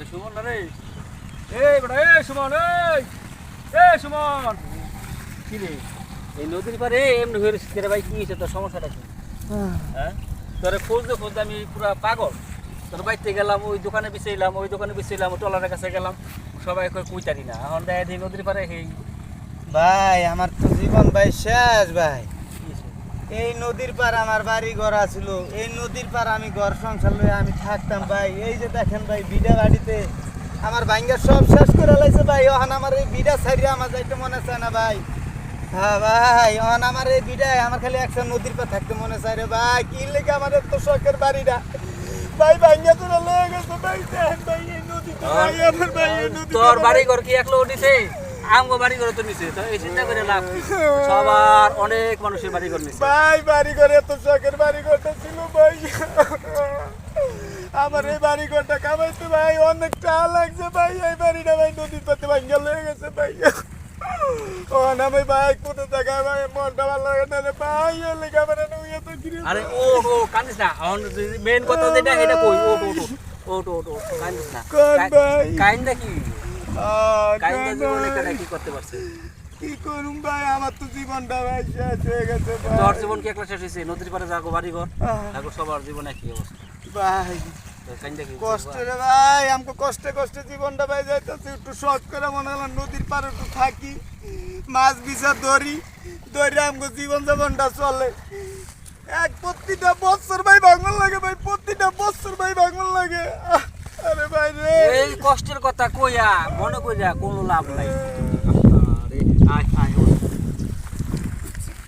সুমন রে এই বড় এই সুমন এই সুমন কি রে এই নদীর পারে এমনি হয়ে রয়েছে রে ভাই কি হয়েছে তোর সমস্যাটা কি হ্যাঁ তোরে খুঁজতে খুঁজতে আমি পুরো পাগল তোর বাড়িতে গেলাম ওই দোকানে বিছাইলাম ওই টলারের কাছে গেলাম সবাই কই কুইতারি না এখন দেয় এই নদীর পারে এই ভাই আমার তো জীবন ভাই শেষ ভাই এই নদীর পার আমার বাড়ি ঘর আছিল এই নদীর পার আমি ঘর সংসার লয়ে আমি থাকতাম ভাই এই যে দেখেন ভাই বিড়া বাড়িতে আমার ভাঙ্গা সব শেষ করে লাইছে ভাই এখন আমার এই বিড়া ছাড়িয়ে আমার যাইতে মনে চায় না ভাই হ্যাঁ ভাই এখন আমার এই বিড়ায় আমার খালি একটা নদীর পার থাকতে মনে চায় রে ভাই কি লেগে আমার এত শখের বাড়িটা ভাই ভাঙ্গা তোরা লয়ে গেছে ভাই দেখেন ভাই এই নদীতে ভাই আমার ভাই এই নদী তোর বাড়ি ঘর কি একলো উঠিছে আমগো বাড়ি ঘর তো নিছে তো এই চিন্তা করে লাভ কি? সবার অনেক মানুষের বাড়ি ঘর নিছে ভাই বাড়ি ঘরে এত শখের বাড়ি ঘরটা ছিল ভাই আমার এই বাড়ি ঘরটা কামাইতে ভাই অনেক টাকা লাগছে ভাই এই বাড়িটা ভাই নদীর পাতে ভাঙ্গা লয়ে গেছে ভাই ও না ভাই কোথাও জায়গায় ভাই মনটা ভালো লাগে না রে ভাই এর লেগে আমার নুয়ে তো গিরে আরে ও কান্দিস না এখন মেন কথা যেটা এটা কই ও কান্দিস না কোন ভাই কাইন্দা কি কাইন্দা না জীবনে ভাই। কেডা কি করতে পারছে কি করুম ভাই আমার তো জীবনটা ভাই শেষ হয়ে গেছে ভাই তোর জীবন কি একলা শেষ হয়েছে নদীর পারে যাগো বাড়ি ঘর যাগো সবার জীবনে কি অবস্থা ভাই তো কাইন্দা কি কষ্ট রে ভাই আমাকে কষ্টে কষ্টে জীবনটা ভাই যাইতেছে একটু শখ করে মনে হলো নদীর পাড়ে একটু থাকি মাছ বিচা ধরি আমাকে জীবন যাপনটা চলে এক প্রতিটা বছর ভাই ভাঙন লাগে ভাই প্রতিটা বছর ভাই ভাঙন লাগে আরে ভাই রে এই কষ্টের কথা কইয়া মনে কইরা কোনো লাভ নাই আরে আয়